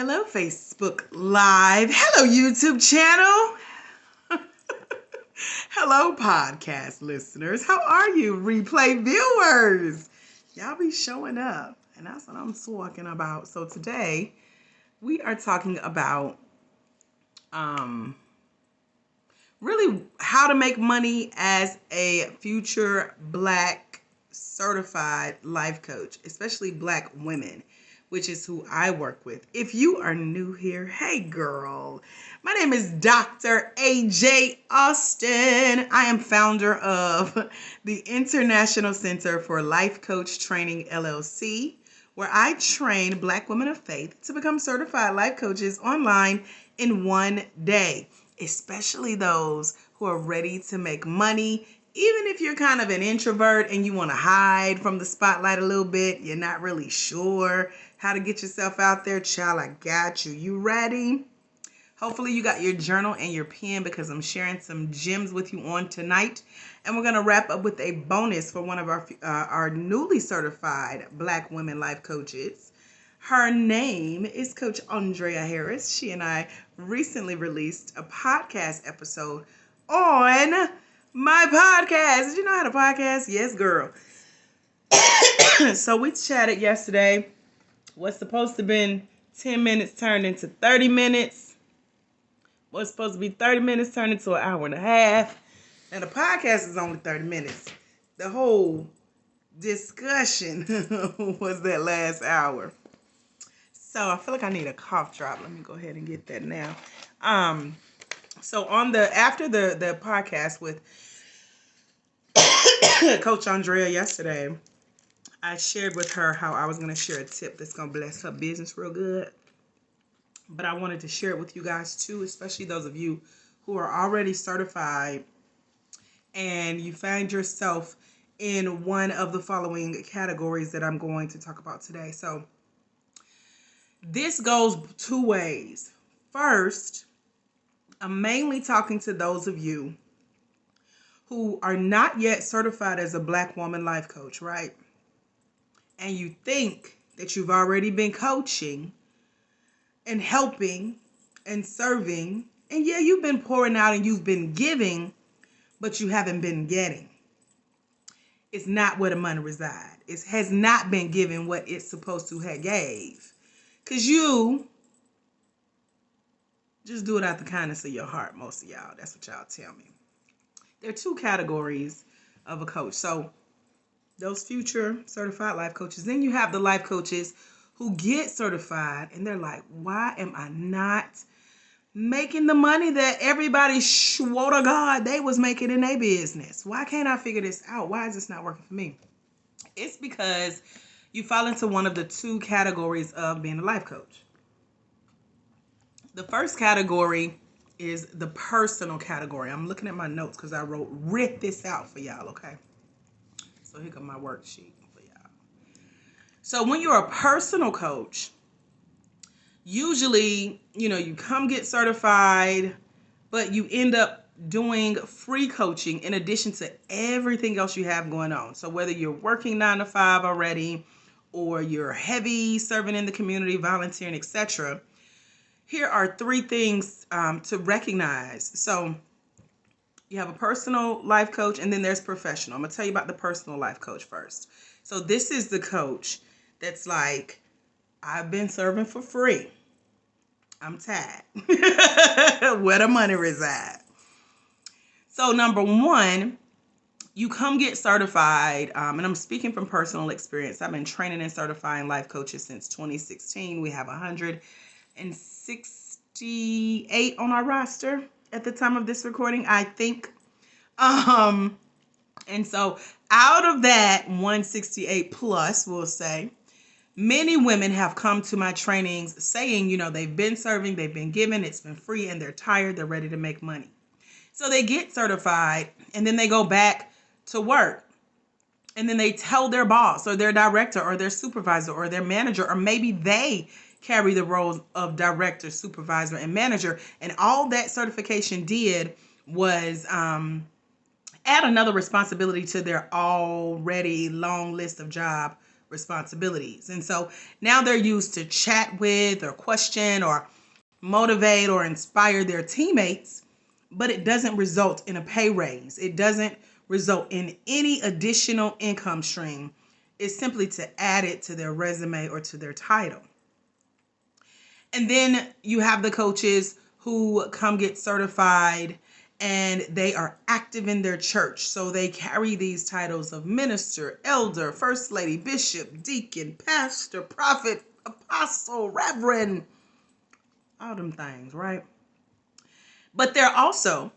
Hello, Facebook Live. Hello, YouTube channel. Hello, podcast listeners. How are you, replay viewers? Y'all be showing up, and that's what I'm talking about. So today, we are talking about really how to make money as a future Black certified life coach, especially Black women, which is who I work with. If you are new here, hey girl. My name is Dr. AJ Austin. I am founder of the International Center for Life Coach Training, LLC, where I train Black women of faith to become certified life coaches online in one day, especially those who are ready to make money. Even if you're kind of an introvert and you want to hide from the spotlight a little bit, you're not really sure how to get yourself out there, child, I got you. You ready? Hopefully you got your journal and your pen because I'm sharing some gems with you on tonight. And we're going to wrap up with a bonus for one of our newly certified Black women life coaches. Her name is Coach Andrieka Harris. She and I recently released a podcast episode on my podcast. Did you know I had a podcast? Yes, girl. So we chatted yesterday. What's supposed to have been 10 minutes turned into 30 minutes. What's supposed to be 30 minutes turned into an hour and a half. And the podcast is only 30 minutes. The whole discussion was that last hour. So I feel like I need a cough drop. Let me go ahead and get that now. So after the podcast with Coach Andrea yesterday, I shared with her how I was going to share a tip that's going to bless her business real good. But I wanted to share it with you guys too, especially those of you who are already certified and you find yourself in one of the following categories that I'm going to talk about today. So this goes two ways. First, I'm mainly talking to those of you who are not yet certified as a Black woman life coach, right? And you think that you've already been coaching and helping and serving. And yeah, you've been pouring out and you've been giving, but you haven't been getting. It's not where the money resides. It has not been given what it's supposed to have gave. Because you just do it out the kindness of your heart, most of y'all. That's what y'all tell me. There are two categories of a coach. So those future certified life coaches. Then you have the life coaches who get certified and they're like, why am I not making the money that everybody swore to God they was making in their business? Why can't I figure this out? Why is this not working for me? It's because you fall into one of the two categories of being a life coach. The first category is the personal category. I'm looking at my notes because I writ this out for y'all, okay? So here comes my worksheet for y'all. So when you're a personal coach, usually, you come get certified, but you end up doing free coaching in addition to everything else you have going on. So whether you're working 9 to 5 already, or you're heavy serving in the community, volunteering, etc., here are 3 things to recognize. So you have a personal life coach, and then there's professional. I'm going to tell you about the personal life coach first. So this is the coach that's like, I've been serving for free. I'm tired. Where the money resides. So number 1, you come get certified, and I'm speaking from personal experience. I've been training and certifying life coaches since 2016. We have 168 on our roster at the time of this recording, I think. And so out of that 168 plus, we'll say, many women have come to my trainings saying, they've been serving, they've been given, it's been free, and they're tired, they're ready to make money. So they get certified, and then they go back to work. And then they tell their boss or their director or their supervisor or their manager, or maybe they carry the roles of director, supervisor, and manager. And all that certification did was add another responsibility to their already long list of job responsibilities. And so now they're used to chat with or question or motivate or inspire their teammates, but it doesn't result in a pay raise. It doesn't result in any additional income stream. It's simply to add it to their resume or to their title. And then you have the coaches who come get certified and they are active in their church. So they carry these titles of minister, elder, first lady, bishop, deacon, pastor, prophet, apostle, reverend, all them things, right? But they're also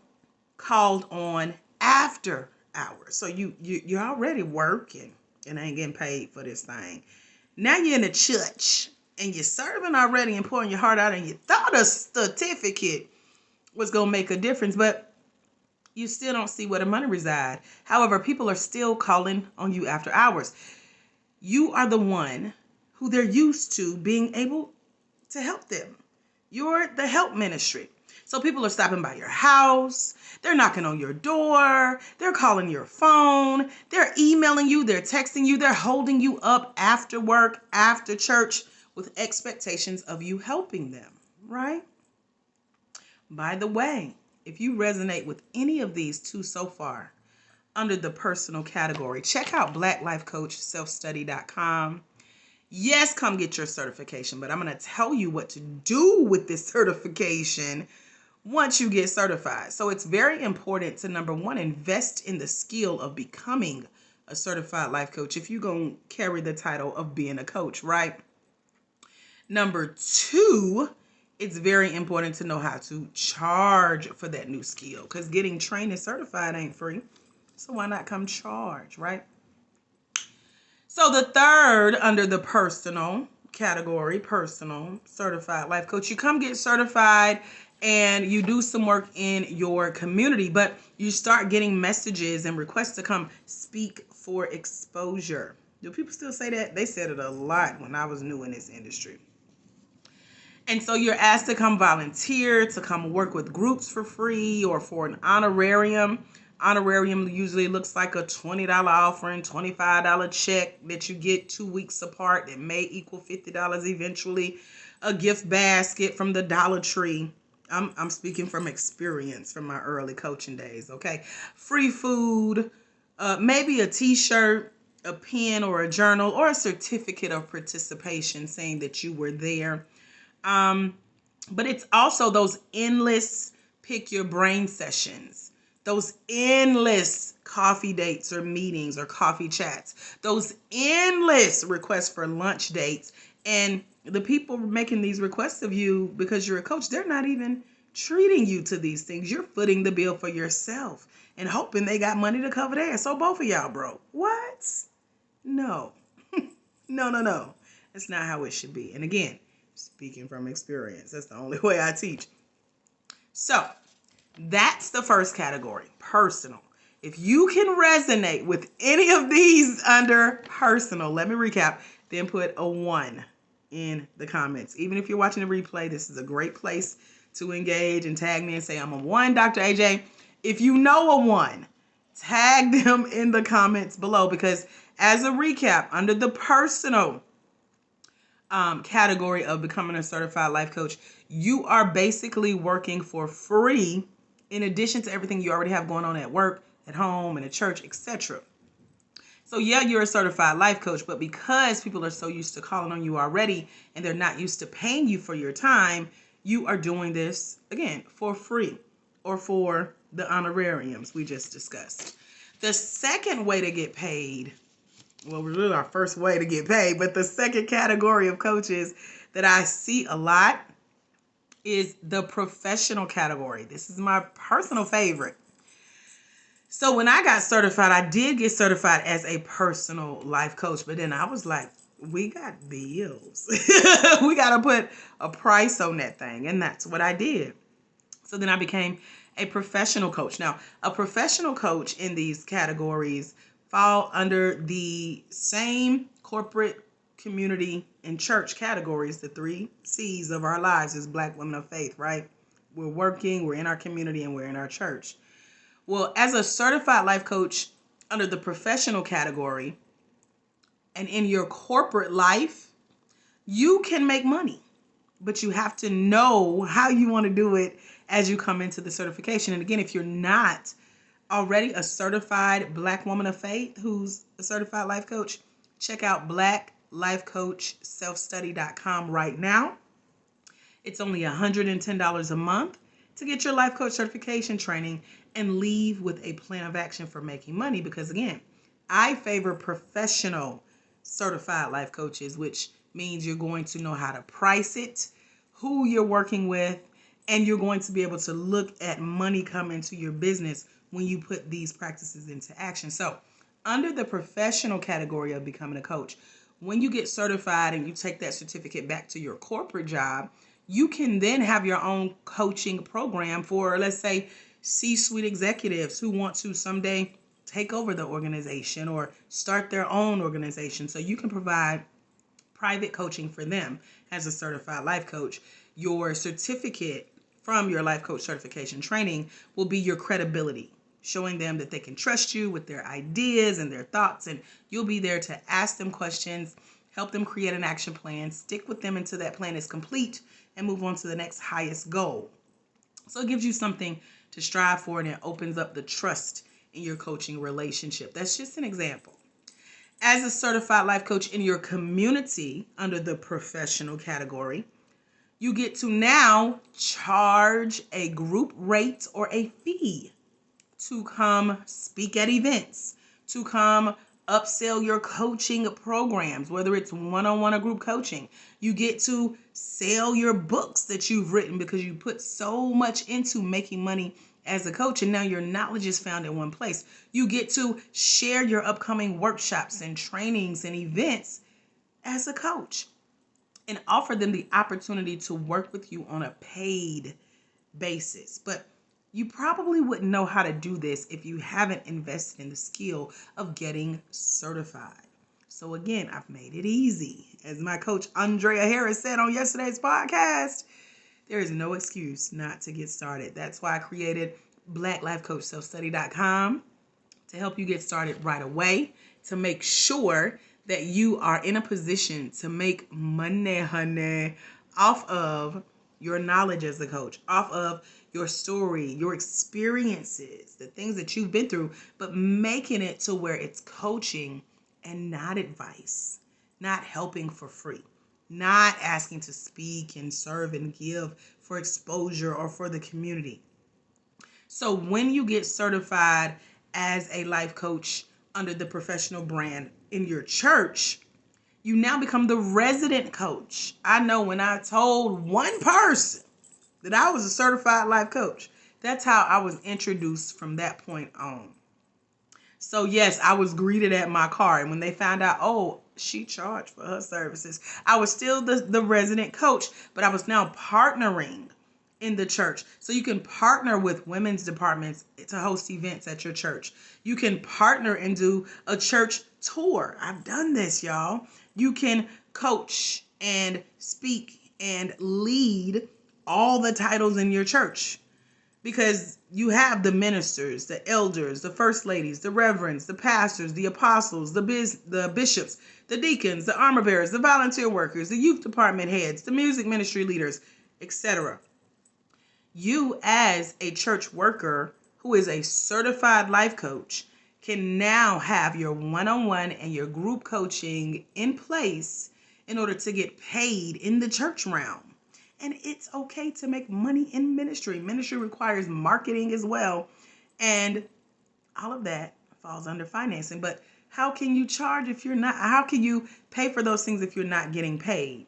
called on after hours. So you're already working and ain't getting paid for this thing. Now you're in the church and you're serving already and pouring your heart out, and you thought a certificate was going to make a difference, but you still don't see where the money resides. However, people are still calling on you after hours. You are the one who they're used to being able to help them. You're the help ministry. So people are stopping by your house, they're knocking on your door, they're calling your phone, they're emailing you, they're texting you, they're holding you up after work, after church, with expectations of you helping them, right? By the way, if you resonate with any of these two so far under the personal category, check out blacklifecoachselfstudy.com. Yes, come get your certification, but I'm going to tell you what to do with this certification once you get certified. So it's very important to, number one, invest in the skill of becoming a certified life coach if you're going to carry the title of being a coach, right? Number two, it's very important to know how to charge for that new skill, because getting trained and certified ain't free. So why not come charge, right? So the third under the personal category, personal certified life coach, you come get certified and you do some work in your community, but you start getting messages and requests to come speak for exposure. Do people still say that? They said it a lot when I was new in this industry. And so you're asked to come volunteer, to come work with groups for free or for an honorarium. Honorarium usually looks like a $20 offering, $25 check that you get 2 weeks apart that may equal $50 eventually. A gift basket from the Dollar Tree. I'm speaking from experience from my early coaching days, okay? Free food, maybe a t-shirt, a pen or a journal, or a certificate of participation saying that you were there. But it's also those endless pick your brain sessions, those endless coffee dates or meetings or coffee chats, those endless requests for lunch dates. And the people making these requests of you because you're a coach, they're not even treating you to these things. You're footing the bill for yourself and hoping they got money to cover theirs. So both of y'all broke. What? No. No. That's not how it should be. And again, speaking from experience, that's the only way I teach. So that's the first category, personal. If you can resonate with any of these under personal, let me recap, then put a 1 in the comments. Even if you're watching the replay, this is a great place to engage and tag me and say, I'm a 1, Dr. AJ. If you know a 1, tag them in the comments below, because as a recap, under the personal category of becoming a certified life coach, you are basically working for free in addition to everything you already have going on at work, at home, and at church, etc. So yeah, you're a certified life coach, but because people are so used to calling on you already and they're not used to paying you for your time, you are doing this, again, for free or for the honorariums we just discussed. The second way to get paid, well, really our first way to get paid, but the second category of coaches that I see a lot is the professional category. This is my personal favorite. So when I got certified, I did get certified as a personal life coach, but then I was like, we got bills. We got to put a price on that thing. And that's what I did. So then I became a professional coach. Now, a professional coach in these categories fall under the same corporate, community, and church categories, the 3 C's of our lives as Black women of faith, right? We're working, we're in our community, and we're in our church. Well, as a certified life coach under the professional category, And in your corporate life, you can make money, but you have to know how you want to do it as you come into the certification. And again, if you're not already a certified Black woman of faith who's a certified life coach, check out blacklifecoachselfstudy.com right now. It's only $110 a month to get your life coach certification training and leave with a plan of action for making money. Because again, I favor professional certified life coaches, which means you're going to know how to price it, who you're working with, and you're going to be able to look at money come into your business when you put these practices into action. So under the professional category of becoming a coach, when you get certified and you take that certificate back to your corporate job, you can then have your own coaching program for, let's say, C-suite executives who want to someday take over the organization or start their own organization. So you can provide private coaching for them as a certified life coach. Your certificate from your life coach certification training will be your credibility, showing them that they can trust you with their ideas and their thoughts, and you'll be there to ask them questions, help them create an action plan, stick with them until that plan is complete, and move on to the next highest goal. So it gives you something to strive for, and it opens up the trust in your coaching relationship. That's just an example. As a certified life coach in your community under the professional category, you get to now charge a group rate or a fee to come speak at events, to come upsell your coaching programs, whether it's one-on-one or group coaching. You get to sell your books that you've written because you put so much into making money as a coach, and now your knowledge is found in one place. You get to share your upcoming workshops and trainings and events as a coach and offer them the opportunity to work with you on a paid basis. But you probably wouldn't know how to do this if you haven't invested in the skill of getting certified. So again, I've made it easy. As my coach Andrea Harris said on yesterday's podcast, there is no excuse not to get started. That's why I created blacklifecoachselfstudy.com to help you get started right away, to make sure that you are in a position to make money, honey, off of your knowledge as a coach, off of your story, your experiences, the things that you've been through, but making it to where it's coaching and not advice, not helping for free, not asking to speak and serve and give for exposure or for the community. So when you get certified as a life coach under the professional brand in your church, you now become the resident coach. I know when I told one person that I was a certified life coach, that's how I was introduced from that point on. So yes, I was greeted at my car, and when they found out, oh, she charged for her services, I was still the resident coach, but I was now partnering in the church. So you can partner with women's departments to host events at your church. You can partner and do a church tour. I've done this, y'all. You can coach and speak and lead all the titles in your church, because you have the ministers, the elders, the first ladies, the reverends, the pastors, the apostles, the bishops, the deacons, the armor bearers, the volunteer workers, the youth department heads, the music ministry leaders, etc. You, as a church worker who is a certified life coach, can now have your one-on-one and your group coaching in place in order to get paid in the church realm. And it's okay to make money in ministry. Ministry requires marketing as well. And all of that falls under financing. But how can you charge if you're not? How can you pay for those things if you're not getting paid?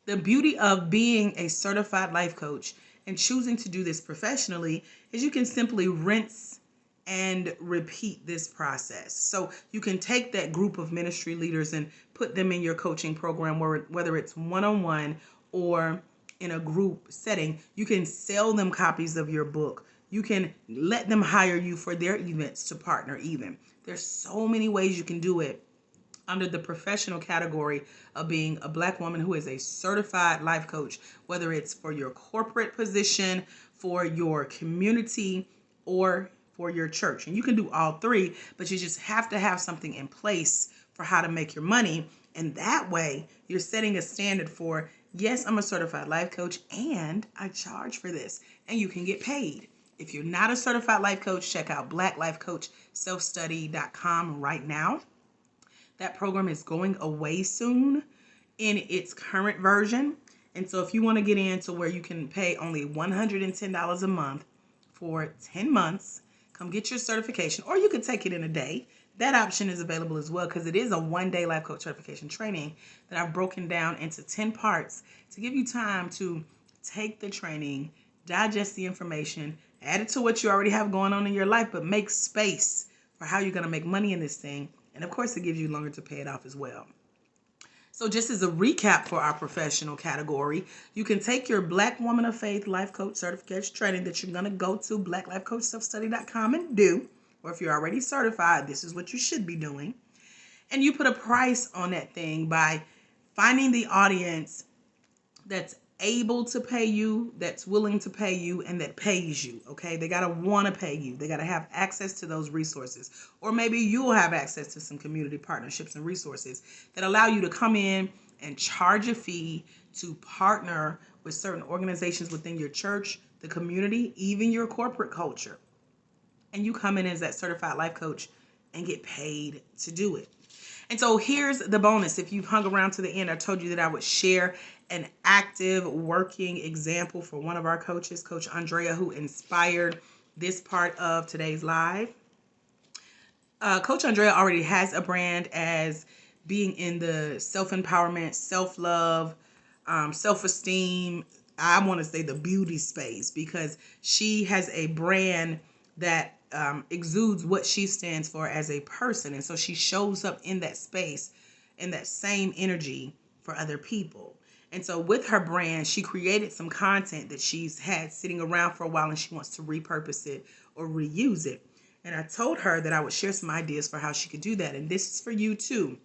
The beauty of being a certified life coach and choosing to do this professionally is you can simply rinse and repeat this process. So you can take that group of ministry leaders and put them in your coaching program, whether it's one-on-one or in a group setting. You can sell them copies of your book. You can let them hire you for their events to partner even. There's so many ways you can do it under the professional category of being a Black woman who is a certified life coach, whether it's for your corporate position, for your community, or for your church. And you can do all three, but you just have to have something in place for how to make your money. And that way, you're setting a standard for, yes, I'm a certified life coach and I charge for this. And you can get paid. If you're not a certified life coach, check out blacklifecoachselfstudy.com right now. That program is going away soon in its current version. And so if you want to get into where you can pay only $110 a month for 10 months, come get your certification, or you could take it in a day. That option is available as well, because it is a one-day life coach certification training that I've broken down into 10 parts to give you time to take the training, digest the information, add it to what you already have going on in your life, but make space for how you're going to make money in this thing. And of course, it gives you longer to pay it off as well. So just as a recap for our professional category, you can take your Black Woman of Faith Life Coach Certification training that you're going to go to blacklifecoachselfstudy.com and do. Or if you're already certified, this is what you should be doing. And you put a price on that thing by finding the audience that's able to pay you, that's willing to pay you, and that pays you, okay? They got to want to pay you. They got to have access to those resources. Or maybe you'll have access to some community partnerships and resources that allow you to come in and charge a fee to partner with certain organizations within your church, the community, even your corporate culture. And you come in as that certified life coach and get paid to do it. And so here's the bonus. If you've hung around to the end, I told you that I would share an active working example for one of our coaches, Coach Andrea, who inspired this part of today's live. Coach Andrea already has a brand as being in the self-empowerment, self-love, self-esteem. I want to say the beauty space, because she has a brand that exudes what she stands for as a person. And so she shows up in that space, in that same energy for other people. And so with her brand, she created some content that she's had sitting around for a while, and she wants to repurpose it or reuse it. And I told her that I would share some ideas for how she could do that. And this is for you too.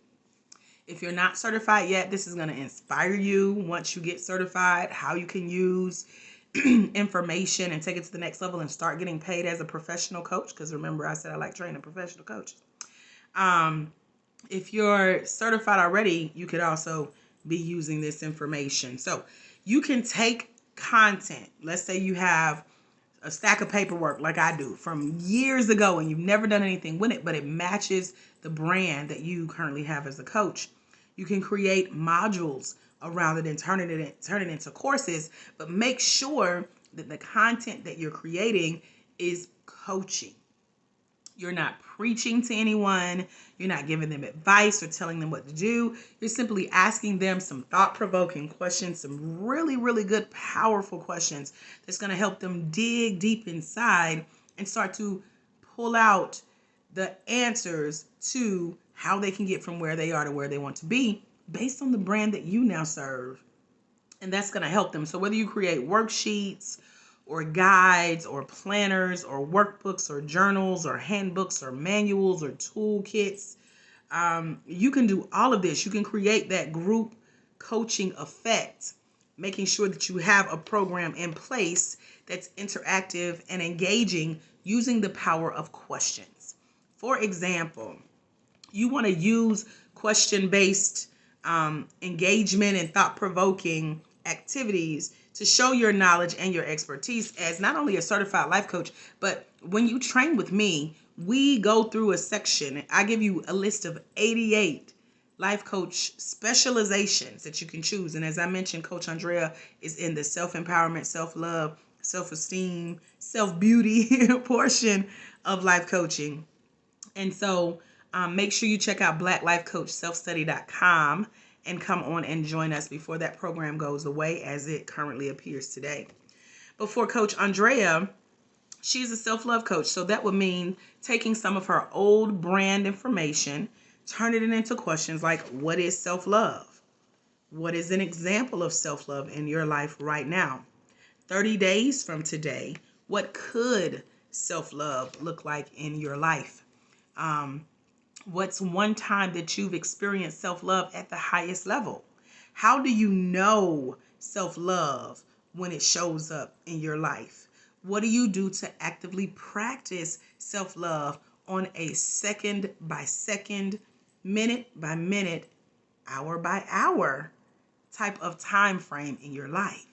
If you're not certified yet, this is going to inspire you once you get certified, how you can use information and take it to the next level and start getting paid as a professional coach. Because remember, I said I like training professional coaches. If you're certified already, you could also be using this information. So you can take content. Let's say you have a stack of paperwork like I do from years ago and you've never done anything with it, but it matches the brand that you currently have as a coach. You can create modules around it and turn it into courses, but make sure that the content that you're creating is coaching. You're not preaching to anyone. You're not giving them advice or telling them what to do. You're simply asking them some thought-provoking questions, some really, really good, powerful questions that's going to help them dig deep inside and start to pull out the answers to how they can get from where they are to where they want to be based on the brand that you now serve. And that's going to help them. So whether you create worksheets or guides or planners or workbooks or journals or handbooks or manuals or toolkits, you can do all of this. You can create that group coaching effect, making sure that you have a program in place that's interactive and engaging using the power of questions. For example, you want to use question-based engagement and thought-provoking activities to show your knowledge and your expertise as not only a certified life coach, but when you train with me, we go through a section. I give you a list of 88 life coach specializations that you can choose. And as I mentioned, Coach Andrea is in the self-empowerment, self-love, self-esteem, self-beauty portion of life coaching. And so make sure you check out blacklifecoachselfstudy.com and come on and join us before that program goes away as it currently appears today. But for Coach Andrea, she's a self-love coach. So that would mean taking some of her old brand information, turning it into questions like, what is self-love? What is an example of self-love in your life right now? 30 days from today, what could self-love look like in your life? What's one time that you've experienced self-love at the highest level? How do you know self-love when it shows up in your life? What do you do to actively practice self-love on a second by second, minute by minute, hour by hour type of time frame in your life.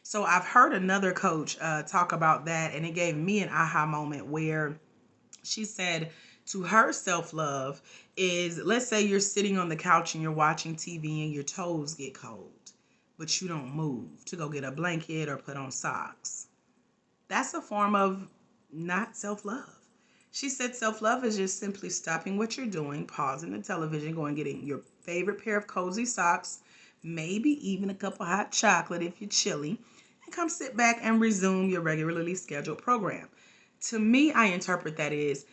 So I've heard another coach talk about that, and it gave me an aha moment where she said to her self-love is, let's say you're sitting on the couch and you're watching TV and your toes get cold, but you don't move to go get a blanket or put on socks. That's a form of not self-love. She said self-love is just simply stopping what you're doing, pausing the television, going getting your favorite pair of cozy socks, maybe even a cup of hot chocolate if you're chilly, and come sit back and resume your regularly scheduled program. To me, I interpret that as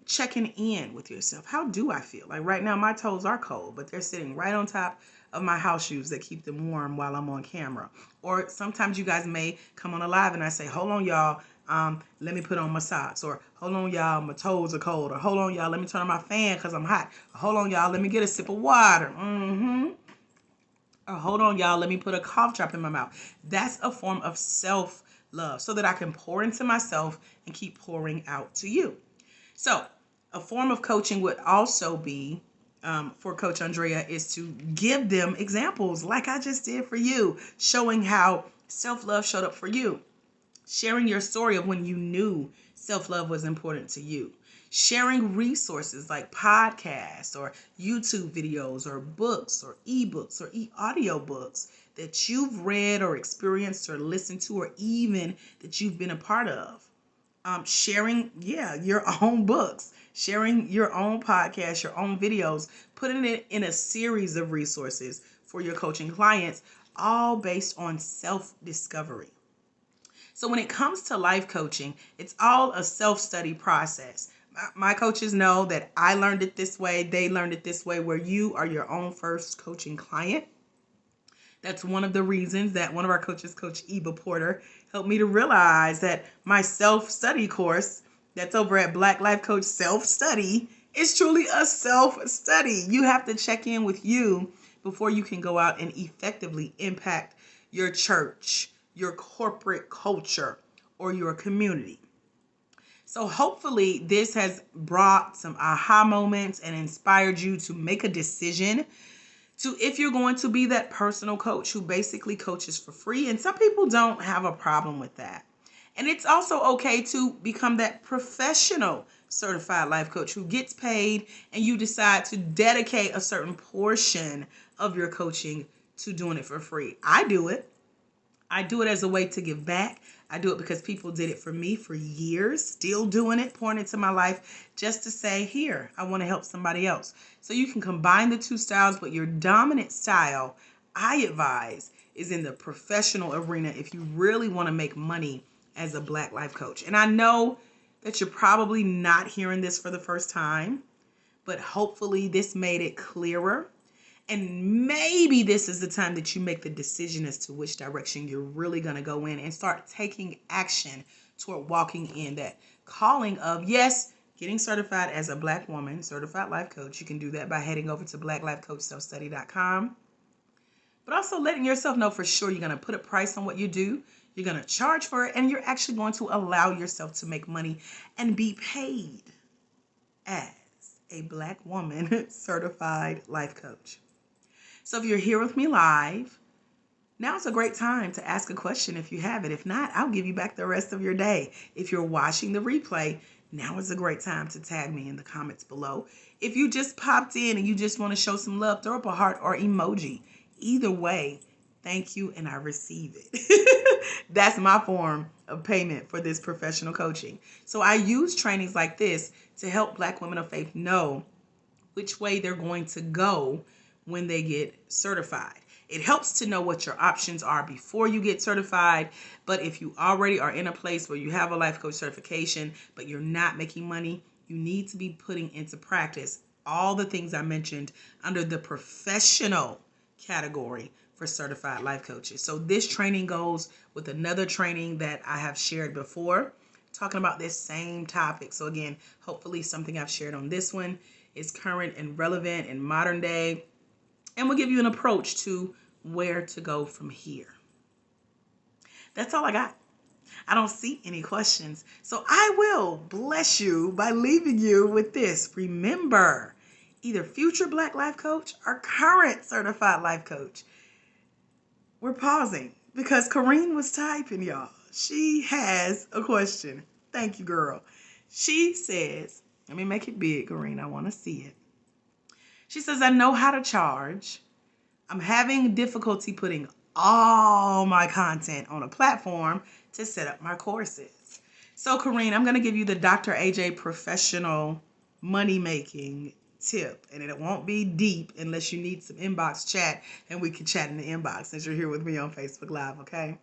checking in with yourself. How do I feel? Like right now, my toes are cold, but they're sitting right on top of my house shoes that keep them warm while I'm on camera. Or sometimes you guys may come on a live and I say, hold on, y'all. Let me put on my socks. Or hold on, y'all, my toes are cold. Or hold on, y'all, let me turn on my fan because I'm hot. Or hold on, y'all, let me get a sip of water. Or hold on, y'all, let me put a cough drop in my mouth. That's a form of self-love so that I can pour into myself and keep pouring out to you. So a form of coaching would also be, for Coach Andrea, is to give them examples like I just did for you, showing how self-love showed up for you. Sharing your story of when you knew self-love was important to you. Sharing resources like podcasts or YouTube videos or books or ebooks or audio books that you've read or experienced or listened to, or even that you've been a part of. Sharing, your own books, sharing your own podcast, your own videos, putting it in a series of resources for your coaching clients, all based on self-discovery. So when it comes to life coaching, it's all a self-study process. My coaches know that I learned it this way. They learned it this way, where you are your own first coaching client. That's one of the reasons that one of our coaches, Coach Eva Porter, helped me to realize that my self-study course that's over at Black Life Coach Self-Study is truly a self-study. You have to check in with you before you can go out and effectively impact your church, your corporate culture, or your community. So hopefully this has brought some aha moments and inspired you to make a decision to, if you're going to be that personal coach who basically coaches for free. And some people don't have a problem with that. And it's also okay to become that professional certified life coach who gets paid, and you decide to dedicate a certain portion of your coaching to doing it for free. I do it. I do it as a way to give back. I do it because people did it for me for years, still doing it, pouring into my life just to say, here, I want to help somebody else. So you can combine the two styles, but your dominant style, I advise, is in the professional arena if you really want to make money as a Black life coach. And I know that you're probably not hearing this for the first time, but hopefully this made it clearer. And maybe this is the time that you make the decision as to which direction you're really going to go in and start taking action toward walking in that calling of, yes, getting certified as a Black woman, certified life coach. You can do that by heading over to blacklifecoachselfstudy.com. But also letting yourself know for sure you're going to put a price on what you do. You're going to charge for it, and you're actually going to allow yourself to make money and be paid as a Black woman certified life coach. So if you're here with me live, now's a great time to ask a question if you have it. If not, I'll give you back the rest of your day. If you're watching the replay, now is a great time to tag me in the comments below. If you just popped in and you just want to show some love, throw up a heart or emoji. Either way, thank you, and I receive it. That's my form of payment for this professional coaching. So I use trainings like this to help Black women of faith know which way they're going to go when they get certified. It helps to know what your options are before you get certified. But if you already are in a place where you have a life coach certification, but you're not making money, you need to be putting into practice all the things I mentioned under the professional category for certified life coaches. So this training goes with another training that I have shared before, talking about this same topic. So again, hopefully something I've shared on this one is current and relevant in modern day, and we'll give you an approach to where to go from here. That's all I got. I don't see any questions. So I will bless you by leaving you with this. Remember, either future Black life coach or current certified life coach. We're pausing because Corrine was typing, y'all. She has a question. Thank you, girl. She says, let me make it big, Corrine. I want to see it. She says, I know how to charge. I'm having difficulty putting all my content on a platform to set up my courses. So, Corrine, I'm going to give you the Dr. AJ professional money-making tip, and it won't be deep unless you need some inbox chat, and we can chat in the inbox since you're here with me on Facebook Live, okay?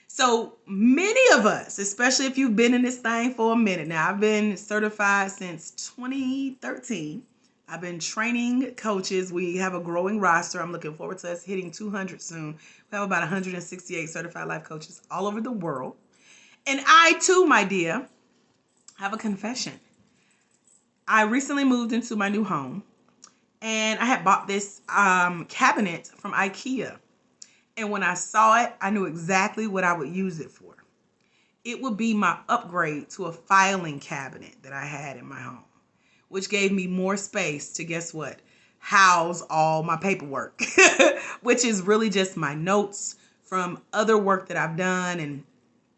So many of us, especially if you've been in this thing for a minute now, I've been certified since 2013. I've been training coaches. We have a growing roster. I'm looking forward to us hitting 200 soon. We have about 168 certified life coaches all over the world. And I too, my dear, have a confession. I recently moved into my new home, and I had bought this cabinet from IKEA. And when I saw it, I knew exactly what I would use it for. It would be my upgrade to a filing cabinet that I had in my home, which gave me more space to, guess what, house all my paperwork, which is really just my notes from other work that I've done and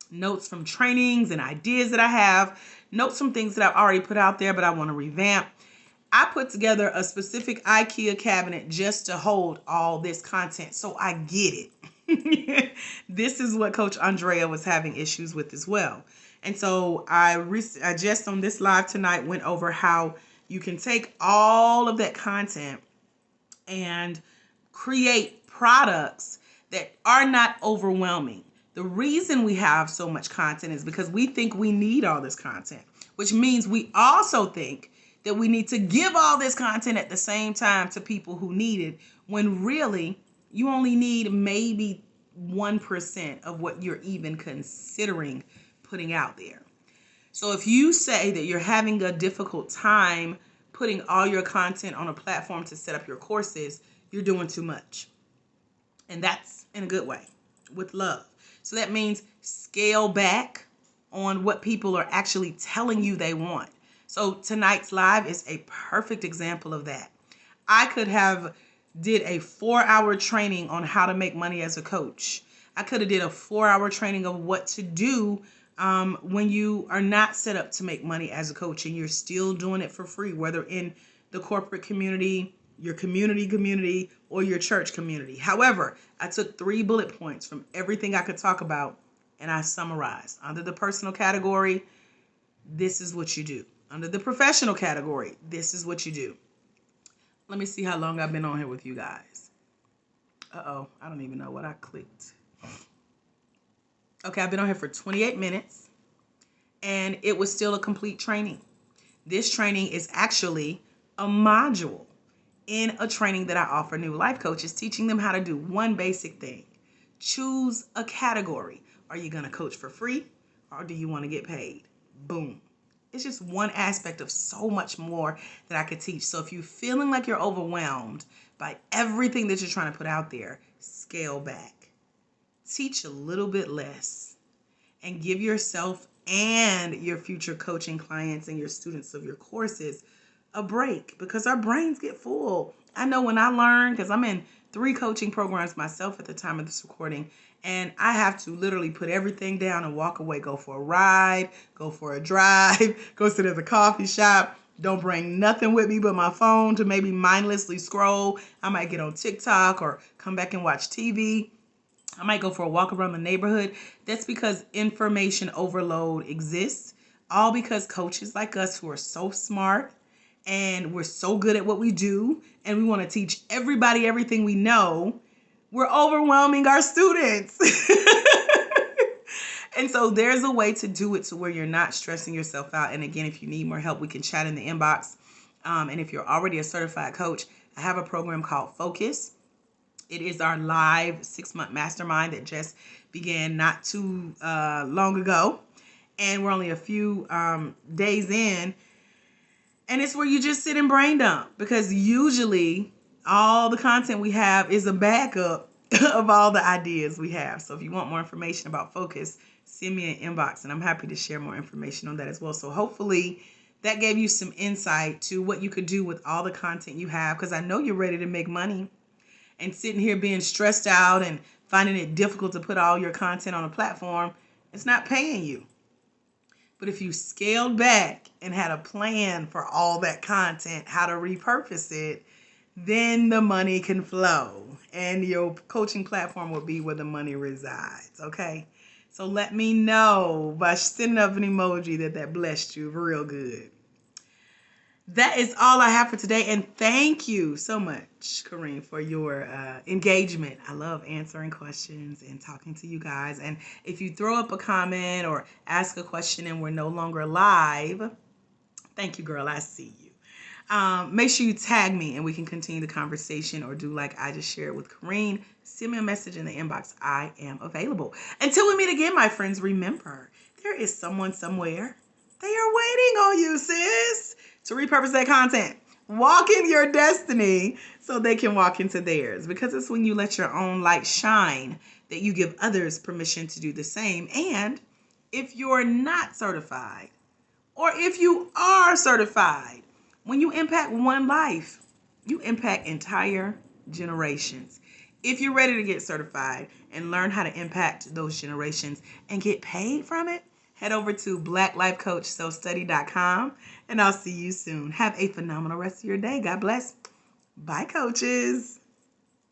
notes from trainings and ideas that I have, notes from things that I've already put out there, but I want to revamp. I put together a specific IKEA cabinet just to hold all this content, so I get it. This is what Coach Andrea was having issues with as well. And so I just on this live tonight went over how you can take all of that content and create products that are not overwhelming. The reason we have so much content is because we think we need all this content, which means we also think that we need to give all this content at the same time to people who need it, when really you only need maybe 1% of what you're even considering putting out there. So if you say that you're having a difficult time putting all your content on a platform to set up your courses, you're doing too much. And that's in a good way, with love. So that means scale back on what people are actually telling you they want. So tonight's live is a perfect example of that. I could have did a 4-hour training on how to make money as a coach. I could have did a 4-hour training of what to do when you are not set up to make money as a coach and you're still doing it for free, whether in the corporate community, your community, or your church community. However, I took 3 bullet points from everything I could talk about and I summarized. Under the personal category, this is what you do. Under the professional category, this is what you do. Let me see how long I've been on here with you guys. I don't even know what I clicked. Okay, I've been on here for 28 minutes, and it was still a complete training. This training is actually a module in a training that I offer new life coaches, teaching them how to do one basic thing. Choose a category. Are you going to coach for free, or do you want to get paid? Boom. It's just one aspect of so much more that I could teach. So if you're feeling like you're overwhelmed by everything that you're trying to put out there, scale back. Teach a little bit less and give yourself and your future coaching clients and your students of your courses a break, because our brains get full. I know when I learned, because I'm in 3 coaching programs myself at the time of this recording, and I have to literally put everything down and walk away, go for a ride, go for a drive, go sit at the coffee shop. Don't bring nothing with me but my phone to maybe mindlessly scroll. I might get on TikTok or come back and watch TV. I might go for a walk around the neighborhood. That's because information overload exists. All because coaches like us who are so smart and we're so good at what we do and we want to teach everybody everything we know, we're overwhelming our students. And so there's a way to do it to where you're not stressing yourself out. And again, if you need more help, we can chat in the inbox. And if you're already a certified coach, I have a program called Focus. It is our live 6-month mastermind that just began not too long ago. And we're only a few days in. And it's where you just sit and brain dump, because usually all the content we have is a backup of all the ideas we have. So if you want more information about Focus, send me an inbox and I'm happy to share more information on that as well. So hopefully that gave you some insight to what you could do with all the content you have, because I know you're ready to make money, and sitting here being stressed out and finding it difficult to put all your content on a platform, it's not paying you. But if you scaled back and had a plan for all that content, how to repurpose it, then the money can flow and your coaching platform will be where the money resides, okay? So let me know by sending up an emoji that blessed you real good. That is all I have for today. And thank you so much, Kareem, for your engagement. I love answering questions and talking to you guys. And if you throw up a comment or ask a question and we're no longer live, thank you, girl. I see you. Make sure you tag me and we can continue the conversation, or do like I just shared with Kareem. Send me a message in the inbox. I am available. Until we meet again, my friends, remember, there is someone somewhere. They are waiting on you, sis, to repurpose that content. Walk in your destiny so they can walk into theirs. Because it's when you let your own light shine that you give others permission to do the same. And if you're not certified, or if you are certified, when you impact one life, you impact entire generations. If you're ready to get certified and learn how to impact those generations and get paid from it, head over to blacklifecoachselfstudy.com, and I'll see you soon. Have a phenomenal rest of your day. God bless. Bye, coaches.